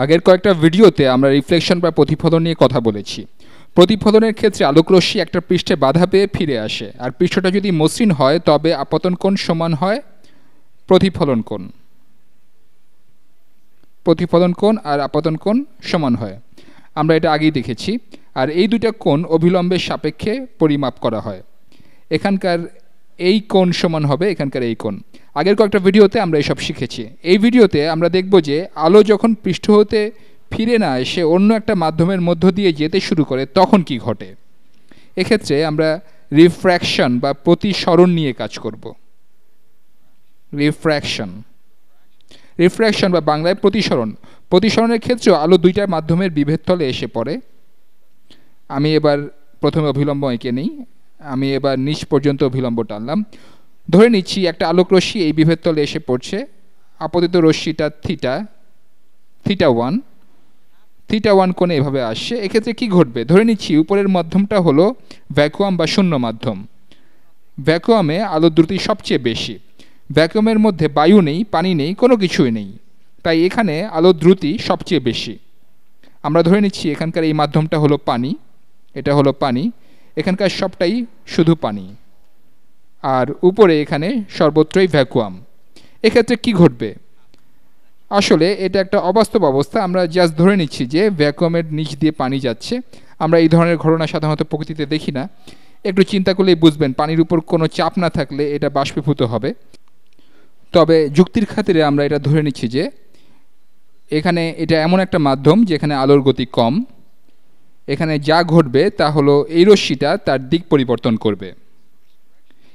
আগের কয়েকটা ভিডিওতে আমরা রিফ্লেকশন বা প্রতিফলন নিয়ে কথা বলেছি। প্রতিফলনের ক্ষেত্রে আলোকরশ্মি একটা পৃষ্ঠে বাধা পেয়ে ফিরে আসে, আর পৃষ্ঠটা যদি মসৃণ হয় তবে আপতন কোণ সমান হয় প্রতিফলন কোণ। প্রতিফলন কোণ আর আপতন কোণ সমান হয়, আমরা এটা আগেই দেখেছি। আর এই দুইটা কোণ অভিলম্বের সাপেক্ষে পরিমাপ করা হয়। এখানকার এই কোণ সমান হবে এখানকার এই কোণ। আগের কয়েকটা ভিডিওতে আমরা এসব শিখেছি। এই ভিডিওতে আমরা দেখব যে আলো যখন পৃষ্ঠ হতে ফিরে না এসে অন্য একটা মাধ্যমের মধ্য দিয়ে যেতে শুরু করে তখন কি ঘটে। এক্ষেত্রে আমরা রিফ্র্যাকশন বা প্রতিসরণ নিয়ে কাজ করব। রিফ্র্যাকশন বা বাংলায় প্রতিসরণ। প্রতিসরণের ক্ষেত্রেও আলো দুইটা মাধ্যমের বিভেদ তলে এসে পড়ে। আমি এবার প্রথমে অভিলম্ব এঁকে নিই। আমি এবার নিচ পর্যন্ত অভিলম্ব টানলাম। ধরে নিচ্ছি একটা আলোক রশ্মি এই বিভেদ তলে এসে পড়ছে। আপতিত রশ্মিটা থিটা ওয়ান কোণে এভাবে আসছে। এক্ষেত্রে কি ঘটবে? ধরে নিচ্ছি উপরের মাধ্যমটা হলো ভ্যাকুয়াম বা শূন্য মাধ্যম। ভ্যাকুয়ামে আলোর দ্রুতি সবচেয়ে বেশি। ভ্যাকুয়ামের মধ্যে বায়ু নেই, পানি নেই, কোনো কিছুই নেই, তাই এখানে আলোর দ্রুতি সবচেয়ে বেশি। আমরা ধরে নিচ্ছি এখানকার এই মাধ্যমটা হলো পানি, এটা হলো পানি, এখানকার সবটাই শুধু পানি, আর উপরে এখানে সর্বত্রই ভ্যাকুয়াম। এক্ষেত্রে কি ঘটবে? আসলে এটা একটা অবাস্তব অবস্থা। আমরা জাস্ট ধরে নিচ্ছি যে ভ্যাকুয়ামের নিচ দিয়ে পানি যাচ্ছে। আমরা এই ধরনের ঘটনা সাধারণত প্রকৃতিতে দেখি না। একটু চিন্তা করলেই বুঝবেন পানির উপর কোনো চাপ না থাকলে এটা বাষ্পীভূত হবে। তবে যুক্তির খাতিরে আমরা এটা ধরে নিচ্ছি যে এখানে এটা এমন একটা মাধ্যম যেখানে আলোর গতি কম। এখানে যা ঘটবে তা হলো এই রশ্মিটা তার দিক পরিবর্তন করবে।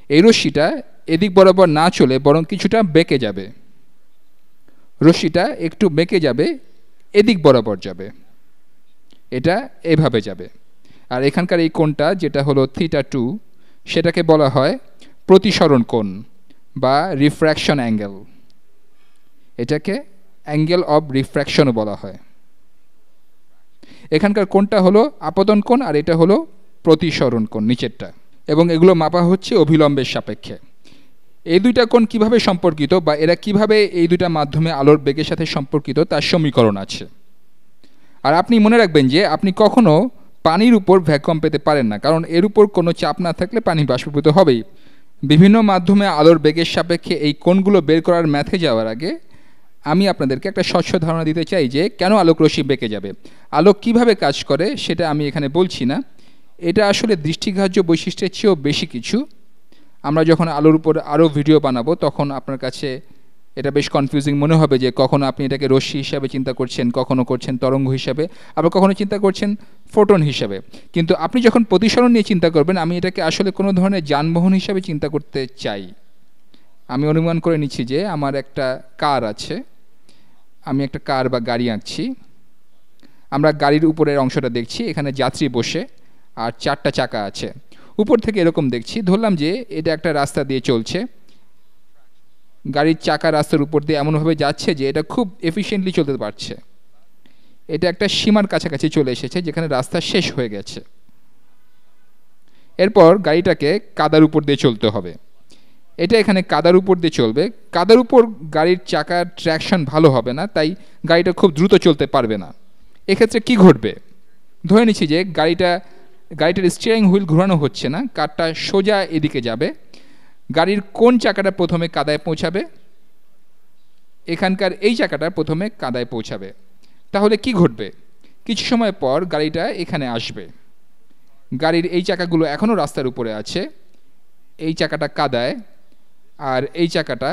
এই রশ্মিটা এদিক বরাবর না চলে বরং কিছুটা বেঁকে যাবে। রশ্মিটা একটু বেঁকে যাবে, এদিক বরাবর যাবে, এটা এভাবে যাবে। আর এখানকার এই কোণটা যেটা হলো θ2, সেটাকে বলা হয় প্রতিসরণ কোণ বা রিফ্র্যাকশন অ্যাঙ্গেল। এটাকে অ্যাঙ্গেল অব রিফ্র্যাকশনও বলা হয়। এখানকার কোণটা হলো আপতন কোণ আর এটা হলো প্রতিসরণ কোণ নিচেরটা, এবং এগুলো মাপা হচ্ছে অভিলম্বের সাপেক্ষে। এই দুইটা কোণ কিভাবে সম্পর্কিত বা এরা কিভাবে এই দুইটা মাধ্যমে আলোর বেগের সাথে সম্পর্কিত তার সমীকরণ আছে। আর আপনি মনে রাখবেন যে আপনি কখনো পানির উপর ভ্যাকুয়াম পেতে পারেন না, কারণ এর উপর কোনো চাপ না থাকলে পানি বাষ্পীভূত হবেই। বিভিন্ন মাধ্যমে আলোর বেগের সাপেক্ষে এই কোণগুলো বের করার ম্যাথে যাওয়ার আগে আমি আপনাদেরকে একটা স্বচ্ছ ধারণা দিতে চাই যে কেন আলোক রশ্মি বেঁকে যাবে। আলোক কিভাবে কাজ করে সেটা আমি এখানে বলছি না। এটা আসলে দৃষ্টিগ্রাহ্য বৈশিষ্ট্যের চেয়েও বেশি কিছু। আমরা যখন আলোর উপর আরও ভিডিও বানাবো তখন আপনার কাছে এটা বেশ কনফিউজিং মনে হবে যে কখনো আপনি এটাকে রশ্মি হিসাবে চিন্তা করছেন, কখনো করছেন তরঙ্গ হিসাবে, আবার কখনো চিন্তা করছেন ফোটন হিসাবে। কিন্তু আপনি যখন প্রতিসরণ নিয়ে চিন্তা করবেন, আমি এটাকে আসলে কোনো ধরনের যানবাহন হিসাবে চিন্তা করতে চাই। আমি অনুমান করে নিচ্ছি যে আমার একটা কার আছে, আমি একটা কার বা গাড়ি আঁকছি। আমরা গাড়ির উপরের অংশটা দেখছি, এখানে যাত্রী বসে আর চারটা চাকা আছে। উপর থেকে এরকম দেখছি, ধরলাম যে এটা একটা রাস্তা দিয়ে চলছে। গাড়ির চাকা রাস্তার উপর দিয়ে এমনভাবে যাচ্ছে যে এটা খুব এফিশিয়েন্টলি চলতে পারছে। এটা একটা সীমার কাছাকাছি চলে এসেছে যেখানে রাস্তা শেষ হয়ে গেছে। এরপর গাড়িটাকে কাদার উপর দিয়ে চলতে হবে। এটা এখানে কাদার উপর দিয়ে চলবে। কাদার উপর গাড়ির চাকার ট্র্যাকশন ভালো হবে না, তাই গাড়িটা খুব দ্রুত চলতে পারবে না। এক্ষেত্রে কি ঘটবে? ধরে নিচ্ছি যে গাড়িটার স্টিয়ারিং হুইল ঘোরানো হচ্ছে না, কারটা সোজা এদিকে যাবে। গাড়ির কোন চাকাটা প্রথমে কাদায় পৌঁছাবে? এখানকার এই চাকাটা প্রথমে কাদায় পৌঁছাবে। তাহলে কি ঘটবে? কিছু সময় পর গাড়িটা এখানে আসবে। গাড়ির এই চাকাগুলো এখনও রাস্তার উপরে আছে, এই চাকাটা কাদায়, আর এই চাকাটা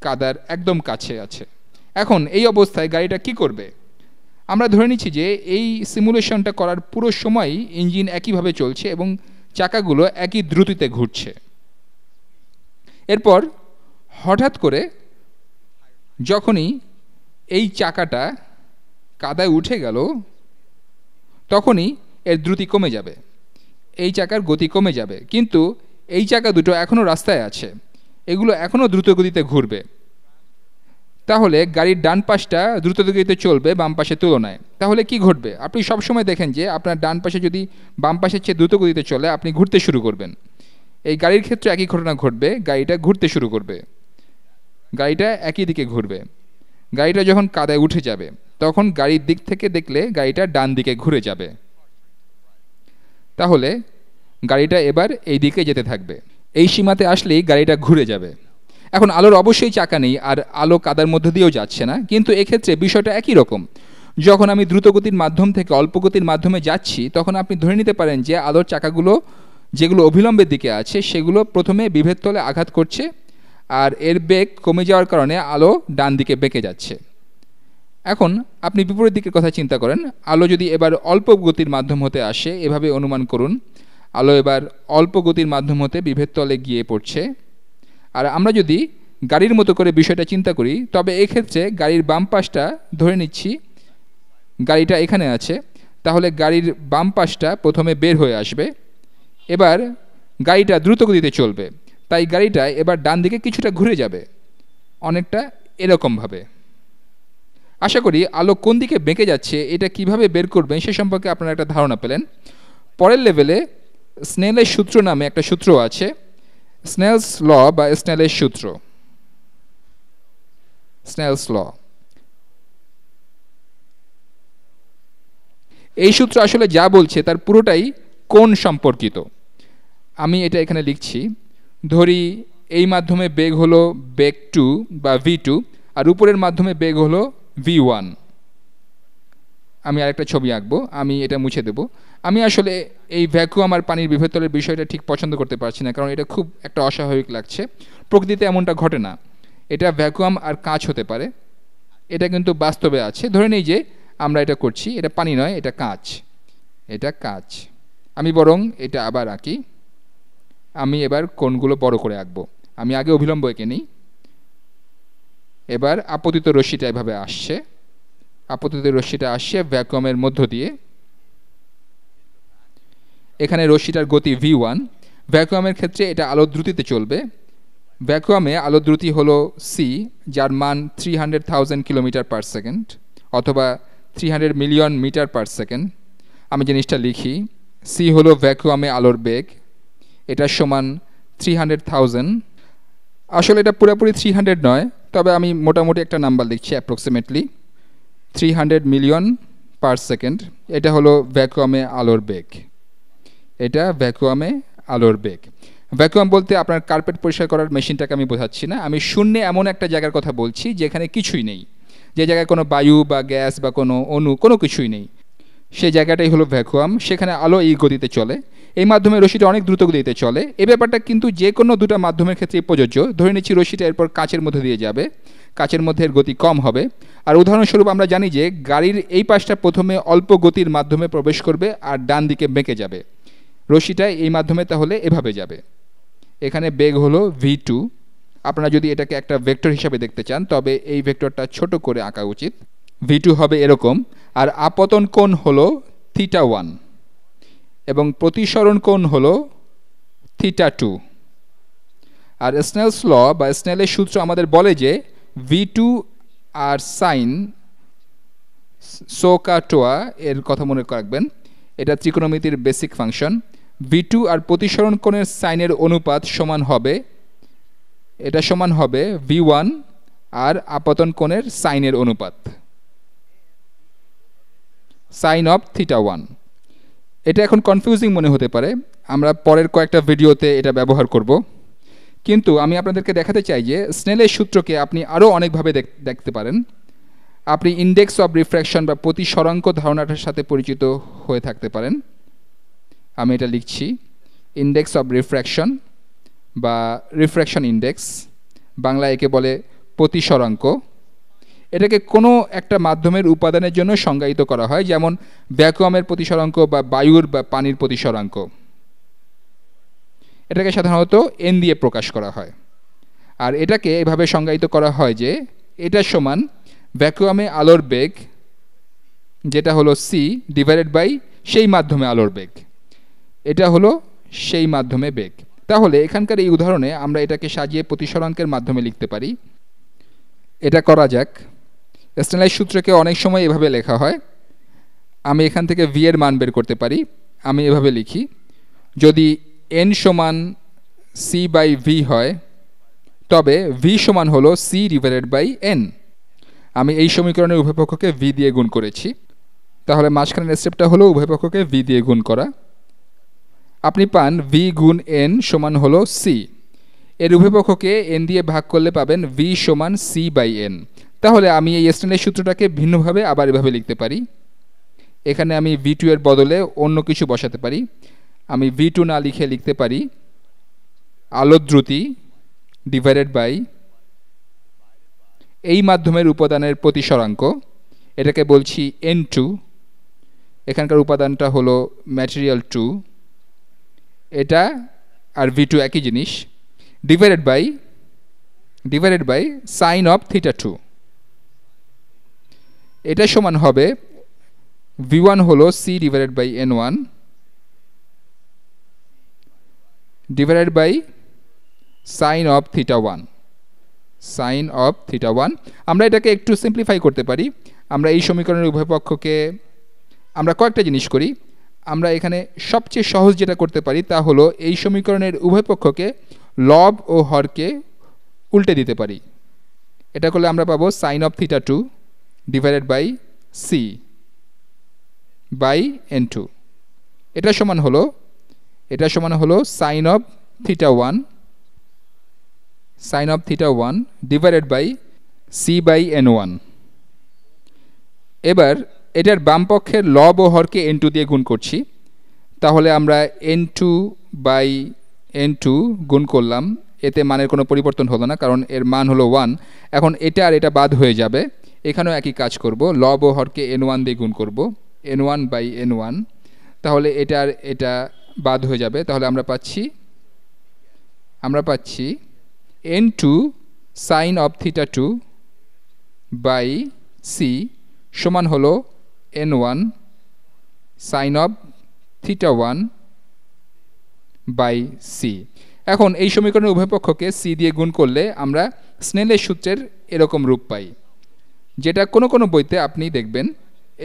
কাদার একদম কাছে আছে। এখন এই অবস্থায় গাড়িটা কি করবে? আমরা ধরে নিচ্ছি যে এই সিমুলেশনটা করার পুরো সময় ইঞ্জিন একইভাবে চলছে এবং চাকাগুলো একই দ্রুতিতে ঘুরছে। এরপর হঠাৎ করে যখনই এই চাকাটা কাদায় উঠে গেল তখনই এর দ্রুতি কমে যাবে, এই চাকার গতি কমে যাবে। কিন্তু এই চাকা দুটো এখনও রাস্তায় আছে, এগুলো এখনও দ্রুত গতিতে ঘুরবে। তাহলে গাড়ির ডান পাশটা দ্রুত গতিতে চলবে বাম পাশের তুলনায়। তাহলে কি ঘটবে? আপনি সবসময় দেখেন যে আপনার ডান পাশে যদি বাম পাশের চেয়ে দ্রুত গতিতে চলে আপনি ঘুরতে শুরু করবেন। এই গাড়ির ক্ষেত্রে একই ঘটনা ঘটবে, গাড়িটা ঘুরতে শুরু করবে, গাড়িটা একই দিকে ঘুরবে। গাড়িটা যখন কাদায় উঠে যাবে তখন গাড়ির দিক থেকে দেখলে গাড়িটা ডান দিকে ঘুরে যাবে। তাহলে গাড়িটা এবার এই দিকে যেতে থাকবে। এই সীমাতে আসলেই গাড়িটা ঘুরে যাবে। এখন আলোর অবশ্যই চাকা নেই আর আলো কাদার মধ্য দিয়েও যাচ্ছে না, কিন্তু এক্ষেত্রে বিষয়টা একই রকম। যখন আমি দ্রুতগতির মাধ্যম থেকে অল্প গতির মাধ্যমে যাচ্ছি, তখন আপনি ধরে নিতে পারেন যে আলোর চাকাগুলো যেগুলো অভিলম্বের দিকে আছে সেগুলো প্রথমে বিভেদ তলে আঘাত করছে, আর এর বেগ কমে যাওয়ার কারণে আলো ডান দিকে বেঁকে যাচ্ছে। এখন আপনি বিপরীত দিকের কথা চিন্তা করেন। আলো যদি এবার অল্প গতির মাধ্যম হতে আসে, এভাবে অনুমান করুন আলো এবার অল্প গতির মাধ্যম হতে বিভেদ তলে গিয়ে পড়ছে। আর আমরা যদি গাড়ির মতো করে বিষয়টা চিন্তা করি, তবে এক্ষেত্রে গাড়ির বাম পাশটা ধরে নিচ্ছি, গাড়িটা এখানে আছে, তাহলে গাড়ির বাম পাশটা প্রথমে বের হয়ে আসবে। এবার গাড়িটা দ্রুত গতিতে চলবে, তাই গাড়িটা এবার ডান দিকে কিছুটা ঘুরে যাবে, অনেকটা এরকমভাবে। আশা করি আলো কোন দিকে বেঁকে যাচ্ছে এটা কিভাবে বের করবেন সে সম্পর্কে আপনারা একটা ধারণা পেলেন। পরের লেভেলে স্নেলের সূত্র নামে একটা সূত্র আছে, স্নেলস ল বা স্নেলের সূত্র, স্নেলস ল। এই সূত্র আসলে যা বলছে তার পুরোটাই কোণ সম্পর্কিত। আমি এটা এখানে লিখছি। ধরি এই মাধ্যমে বেগ হলো বেগ 2 বা v2, আর উপরের মাধ্যমে বেগ হলো v1। আমি আরেকটা ছবি আঁকবো, আমি এটা মুছে দেব। আমি আসলে এই ভ্যাকুয়াম আর পানির বিভেদতলের বিষয়টা ঠিক পছন্দ করতে পারছি না, কারণ এটা খুব একটা অস্বাভাবিক লাগছে। প্রকৃতিতে এমনটা ঘটে না। এটা ভ্যাকুয়াম আর কাঁচ হতে পারে, এটা কিন্তু বাস্তবে আছে। ধরে নিই যে আমরা এটা করছি, এটা পানি নয়, এটা কাঁচ, এটা কাঁচ। আমি বরং এটা আবার আঁকি। আমি এবার কোণগুলো বড় করে আঁকবো। আমি আগে অভিলম্ব এঁকে নিই। এবার আপতিত রশ্মিটা এভাবে আসছে, আপতিত রশ্মিটা আসছে ভ্যাকুয়ামের মধ্য দিয়ে। এখানে রশ্মিটার গতি v1। ভ্যাকুয়ামের ক্ষেত্রে এটা আলোর দ্রুতিতে চলবে। ভ্যাকুয়ামে আলোর দ্রুতি হলো c, যার মান 300,000 কিলোমিটার পার সেকেন্ড অথবা 300 মিলিয়ন মিটার পার সেকেন্ড। আমি জিনিসটা লিখি, c হলো ভ্যাকুয়ামে আলোর বেগ, এটা সমান 300,000। আসলে এটা পুরোপুরি 300 নয়, তবে আমি মোটামুটি একটা নাম্বার লিখছি, অ্যাপ্রক্সিমেটলি 300 মিলিয়ন পার সেকেন্ড। এটা হলো ভ্যাকুয়ামে আলোর বেগ, এটা ভ্যাকুয়ামে আলোর বেগ। ভ্যাকুয়াম বলতে আপনার কার্পেট পরিষ্কার করার মেশিনটাকে আমি বোঝাচ্ছি না। আমি শূন্যে এমন একটা জায়গার কথা বলছি যেখানে কিছুই নেই, যে জায়গায় কোনো বায়ু বা গ্যাস বা কোনো অণু কোনো কিছুই নেই, সেই জায়গাটাই হলো ভ্যাকুয়াম। সেখানে আলো এই গতিতে চলে, এই মাধ্যমে রশ্মিটা অনেক দ্রুত গতিতে চলে। এই ব্যাপারটা কিন্তু যে কোনো দুটো মাধ্যমের ক্ষেত্রে প্রযোজ্য। ধরে নিচ্ছি রশ্মিটা এরপর কাচের মধ্যে দিয়ে যাবে, কাচের মধ্যে এর গতি কম হবে। আর উদাহরণস্বরূপ আমরা জানি যে গাড়ির এই পাশটা প্রথমে অল্প গতির মাধ্যমে প্রবেশ করবে আর ডান দিকে বেঁকে যাবে। রশ্মিটা এই মাধ্যমে তাহলে এভাবে যাবে। এখানে বেগ হলো v2। আপনারা যদি এটাকে একটা ভেক্টর হিসাবে দেখতে চান, তবে এই ভেক্টরটা ছোট করে আঁকা উচিত। v2 হবে এরকম, আর আপতন কোণ হলো θ1 এবং প্রতিসরণ কোণ হলো θ2। আর স্নেলস ল বা স্নেলের সূত্র আমাদের বলে যে v2 আর সাইন সোকাটোয়া এর কথা মনে রাখবেন, এটা ত্রিকোণমিতির বেসিক ফাংশন। v2 আর প্রতিসরণ কোণের সাইনের অনুপাত সমান হবে, এটা সমান হবে v1 আর আপতন কোণের সাইনের অনুপাত, সাইন অফ θ1। এটা এখন কনফিউজিং মনে হতে পারে, আমরা পরের কয়েকটা ভিডিওতে এটা ব্যবহার করব। কিন্তু আমি আপনাদেরকে দেখাতে চাই যে স্নেলের সূত্রকে আপনি আরও অনেকভাবে দেখতে পারেন। আপনি ইন্ডেক্স অফ রিফ্র্যাকশন বা প্রতিসরাঙ্ক ধারণাটার সাথে পরিচিত হয়ে থাকতে পারেন। আমি এটা লিখছি, ইন্ডেক্স অফ রিফ্র্যাকশন বা রিফ্র্যাকশন ইন্ডেক্স, বাংলা একে বলে প্রতিসরাঙ্ক। এটাকে কোনো একটা মাধ্যমের উপাদানের জন্য সংজ্ঞায়িত করা হয়, যেমন ভ্যাকুয়ামের প্রতিসরাঙ্ক বা বায়ুর বা পানির প্রতিসরাঙ্ক। এটাকে সাধারণত n দিয়ে প্রকাশ করা হয়। আর এটাকে এভাবে সংজ্ঞায়িত করা হয় যে এটা সমান ভ্যাকুয়ামে আলোর বেগ, যেটা হলো c ডিভাইডেড বাই সেই মাধ্যমে আলোর বেগ, এটা হলো সেই মাধ্যমে বেগ। তাহলে এখানকার এই উদাহরণে আমরা এটাকে সাজিয়ে প্রতিসরাঙ্কের মাধ্যমে লিখতে পারি। এটা করা যাক। স্নেলের সূত্রকে অনেক সময় এভাবে লেখা হয়। আমি এখান থেকে v এর মান বের করতে পারি। আমি এভাবে লিখি, যদি n সমান c বাই v হয়, তবে v সমান হলো c ডিভাইডেড বাই n। আমি এই সমীকরণের উভয় পক্ষকে v দিয়ে গুণ করেছি। তাহলে মাঝখানের স্টেপটা হলো উভয় পক্ষকে v দিয়ে গুণ করা। আপনি পান v গুণ n সমান হলো c। এর উভয় পক্ষকে n দিয়ে ভাগ করলে পাবেন v সমান c বাই n। তাহলে আমি এই স্নেলের সূত্রটাকে ভিন্নভাবে আবার এভাবে লিখতে পারি। এখানে আমি v2 এর বদলে অন্য কিছু বসাতে পারি। আমি v2 না লিখে লিখতে পারি আলোর দ্রুতি ডিভাইডেড বাই এই মাধ্যমের উপাদানের প্রতিসরাঙ্ক, এটাকে বলছি n2। এখানকার উপাদানটা হলো ম্যাটেরিয়াল 2, এটা আর v2 একই জিনিস, divided by sine of theta 2। এটা সমান হবে v1 হলো c divided by n1 divided by sine of theta 1। আমরা এটাকে একটু সিম্পলিফাই করতে পারি। আমরা এই সমীকরণের উভয় পক্ষকে আমরা কয়েকটা জিনিস করি। আমরা এখানে সবচেয়ে সহজ যেটা করতে পারি তা হলো এই সমীকরণের উভয় পক্ষকে লব ও হরকে উল্টে দিতে পারি। এটা করলে আমরা পাবো sine of theta 2 divided by c by n2। এটা সমান হলো sine of theta 1 divided by c by n1। এবার এটার বাম পক্ষের লব ও হরকে n2 দিয়ে গুণ করছি। তাহলে আমরা n2 বাই n2 গুণ করলাম, এতে মানের কোনো পরিবর্তন হলো না কারণ এর মান হলো 1। এখন এটা আর এটা বাদ হয়ে যাবে। এখানেও একই কাজ করব, লব ও হরকে n1 দিয়ে গুণ করব, n1 বাই n1। তাহলে এটা আর এটা বাদ হয়ে যাবে। তাহলে আমরা পাচ্ছি n2 sine of theta 2 by c সমান হলো n1 sine of theta 1 by c। এখন এই সমীকরণের উভয় পক্ষকে c দিয়ে গুণ করলে আমরা স্নেলের সূত্রের এরকম রূপ পাই, যেটা কোনো বইতে আপনি দেখবেন।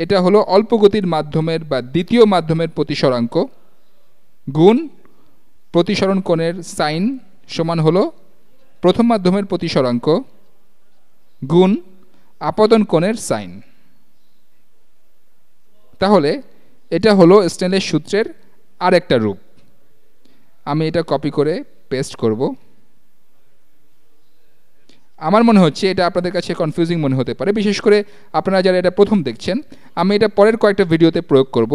এটা হলো অল্প গতির মাধ্যমের বা দ্বিতীয় মাধ্যমের প্রতিসরাঙ্ক গুণ প্রতিসরণ কোণের সাইন সমান হলো প্রথম মাধ্যমের প্রতিসরাঙ্ক গুণ আপতন কোণের সাইন। তাহলে এটা হলো স্নেলের সূত্রের আরেকটা রূপ। আমি এটা কপি করে পেস্ট করব। আমার মনে হচ্ছে এটা আপনাদের কাছে কনফিউজিং মনে হতে পারে, বিশেষ করে আপনারা যারা এটা প্রথম দেখছেন। আমি এটা পরের কয়েকটা ভিডিওতে প্রয়োগ করব।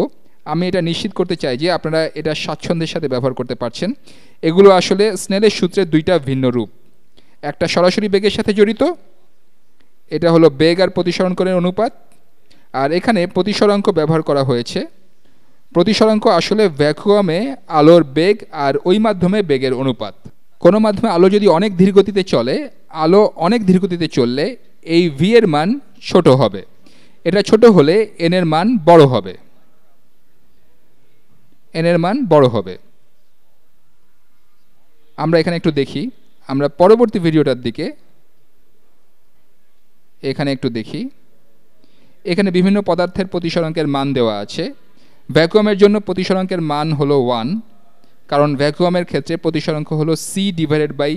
আমি এটা নিশ্চিত করতে চাই যে আপনারা এটা স্বাচ্ছন্দ্যের সাথে ব্যবহার করতে পারছেন। এগুলো আসলে স্নেলের সূত্রের দুইটা ভিন্ন রূপ। একটা সরাসরি বেগের সাথে জড়িত, এটা হলো বেগ আর প্রতিসরণ কোণের অনুপাত। আর এখানে প্রতিসরাঙ্ক ব্যবহার করা হয়েছে। প্রতিসরাঙ্ক আসলে ভ্যাকুয়ামে আলোর বেগ আর ওই মাধ্যমে বেগের অনুপাত। কোনো মাধ্যমে আলো যদি অনেক ধীরগতিতে চললে এই v এর মান ছোট হবে। এটা ছোট হলে n এর মান বড় হবে। আমরা এখানে একটু দেখি, আমরা পরবর্তী ভিডিওটার দিকে এখানে একটু দেখি। এখানে বিভিন্ন পদার্থের প্রতিসরাঙ্কের মান দেওয়া আছে। ভ্যাকুয়ামের জন্য প্রতিসরাঙ্কের মান হলো 1, কারণ ভ্যাকুয়ামের ক্ষেত্রে প্রতিসরাঙ্ক হলো c ডিভাইডেড বাই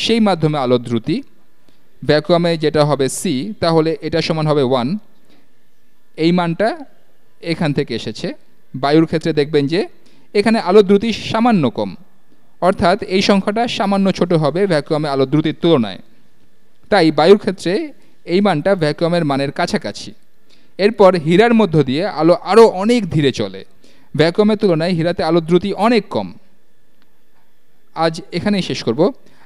সেই মাধ্যমে আলোর দ্রুতি। ভ্যাকুয়ামে যেটা হবে c, তাহলে এটা সমান হবে 1। এই মানটা এখান থেকে এসেছে। বায়ুর ক্ষেত্রে দেখবেন যে এখানে আলোর দ্রুতি সামান্য কম, অর্থাৎ এই সংখ্যাটা সামান্য ছোট হবে ভ্যাকুয়ামে আলোর দ্রুতির তুলনায়। তাই বায়ুর ক্ষেত্রে এই মানটা ভ্যাকুয়ামের মানের কাছাকাছি। এরপর হীরার মধ্য দিয়ে আলো আরও অনেক ধীরে চলে। ভ্যাকুয়ামের তুলনায় হীরাতে আলোর দ্রুতি অনেক কম। আজ এখানেই শেষ করব।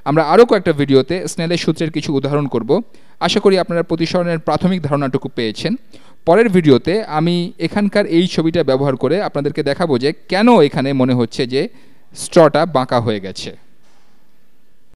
আমরা আরও কয়েকটা ভিডিওতে স্নেলের সূত্রের কিছু উদাহরণ করব। আশা করি আপনারা প্রতিসরণের প্রাথমিক ধারণাটুকু পেয়েছেন। পরের ভিডিওতে আমি এখানকার এই ছবিটা ব্যবহার করে আপনাদেরকে দেখাবো যে কেন এখানে মনে হচ্ছে যে স্ট্রটা বাঁকা হয়ে গেছে।